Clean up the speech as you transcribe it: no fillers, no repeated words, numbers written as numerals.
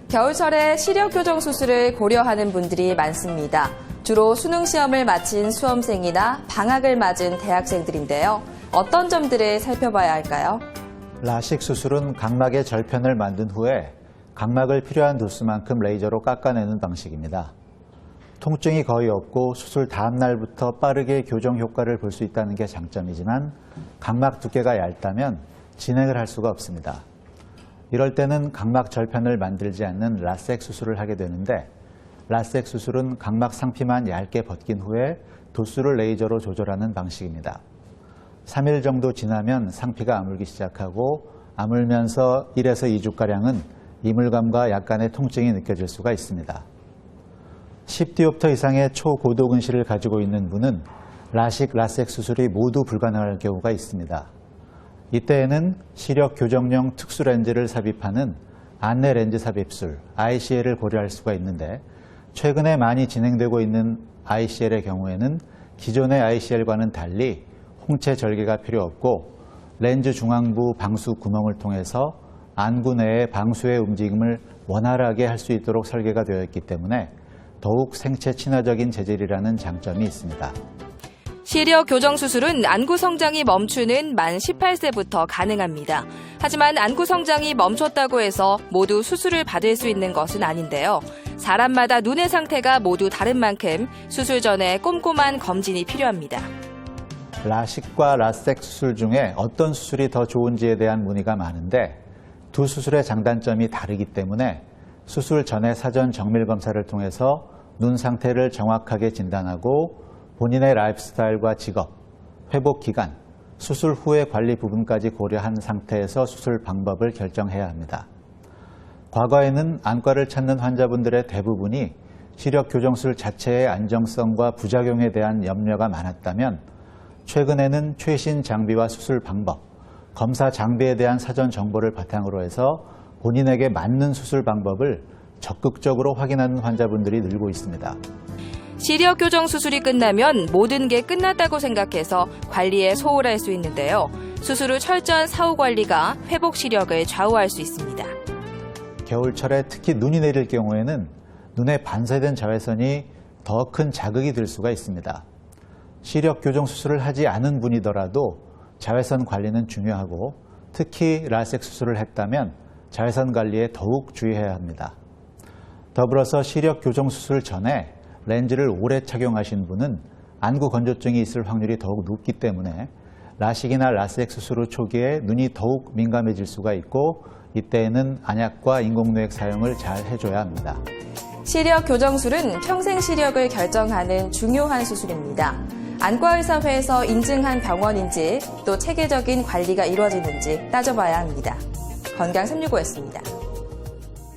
겨울철에 시력 교정 수술을 고려하는 분들이 많습니다. 주로 수능 시험을 마친 수험생이나 방학을 맞은 대학생들인데요. 어떤 점들을 살펴봐야 할까요? 라식 수술은 각막의 절편을 만든 후에 각막을 필요한 도수만큼 레이저로 깎아내는 방식입니다. 통증이 거의 없고 수술 다음 날부터 빠르게 교정 효과를 볼 수 있다는 게 장점이지만 각막 두께가 얇다면 진행을 할 수가 없습니다. 이럴 때는 각막 절편을 만들지 않는 라섹 수술을 하게 되는데, 라섹 수술은 각막 상피만 얇게 벗긴 후에 도수를 레이저로 조절하는 방식입니다. 3일 정도 지나면 상피가 아물기 시작하고 아물면서 1에서 2주가량은 이물감과 약간의 통증이 느껴질 수가 있습니다. 10디옵터 이상의 초고도근시를 가지고 있는 분은 라식, 라섹 수술이 모두 불가능할 경우가 있습니다. 이때에는 시력 교정용 특수 렌즈를 삽입하는 안내 렌즈 삽입술, ICL을 고려할 수가 있는데, 최근에 많이 진행되고 있는 ICL의 경우에는 기존의 ICL과는 달리 홍채 절개가 필요 없고 렌즈 중앙부 방수 구멍을 통해서 안구 내의 방수의 움직임을 원활하게 할 수 있도록 설계가 되어 있기 때문에 더욱 생체 친화적인 재질이라는 장점이 있습니다. 시력 교정 수술은 안구 성장이 멈추는 만 18세부터 가능합니다. 하지만 안구 성장이 멈췄다고 해서 모두 수술을 받을 수 있는 것은 아닌데요. 사람마다 눈의 상태가 모두 다른 만큼 수술 전에 꼼꼼한 검진이 필요합니다. 라식과 라섹 수술 중에 어떤 수술이 더 좋은지에 대한 문의가 많은데, 두 수술의 장단점이 다르기 때문에 수술 전에 사전 정밀 검사를 통해서 눈 상태를 정확하게 진단하고 본인의 라이프 스타일과 직업, 회복 기간, 수술 후의 관리 부분까지 고려한 상태에서 수술 방법을 결정해야 합니다. 과거에는 안과를 찾는 환자분들의 대부분이 시력 교정술 자체의 안정성과 부작용에 대한 염려가 많았다면, 최근에는 최신 장비와 수술 방법, 검사 장비에 대한 사전 정보를 바탕으로 해서 본인에게 맞는 수술 방법을 적극적으로 확인하는 환자분들이 늘고 있습니다. 시력 교정 수술이 끝나면 모든 게 끝났다고 생각해서 관리에 소홀할 수 있는데요. 수술 후 철저한 사후 관리가 회복 시력을 좌우할 수 있습니다. 겨울철에 특히 눈이 내릴 경우에는 눈에 반사된 자외선이 더 큰 자극이 될 수가 있습니다. 시력 교정 수술을 하지 않은 분이더라도 자외선 관리는 중요하고, 특히 라섹 수술을 했다면 자외선 관리에 더욱 주의해야 합니다. 더불어서 시력 교정 수술 전에 렌즈를 오래 착용하신 분은 안구 건조증이 있을 확률이 더욱 높기 때문에 라식이나 라섹 수술 후 초기에 눈이 더욱 민감해질 수가 있고, 이때에는 안약과 인공누액 사용을 잘 해줘야 합니다. 시력 교정술은 평생 시력을 결정하는 중요한 수술입니다. 안과의사회에서 인증한 병원인지 또 체계적인 관리가 이루어지는지 따져봐야 합니다. 건강365였습니다.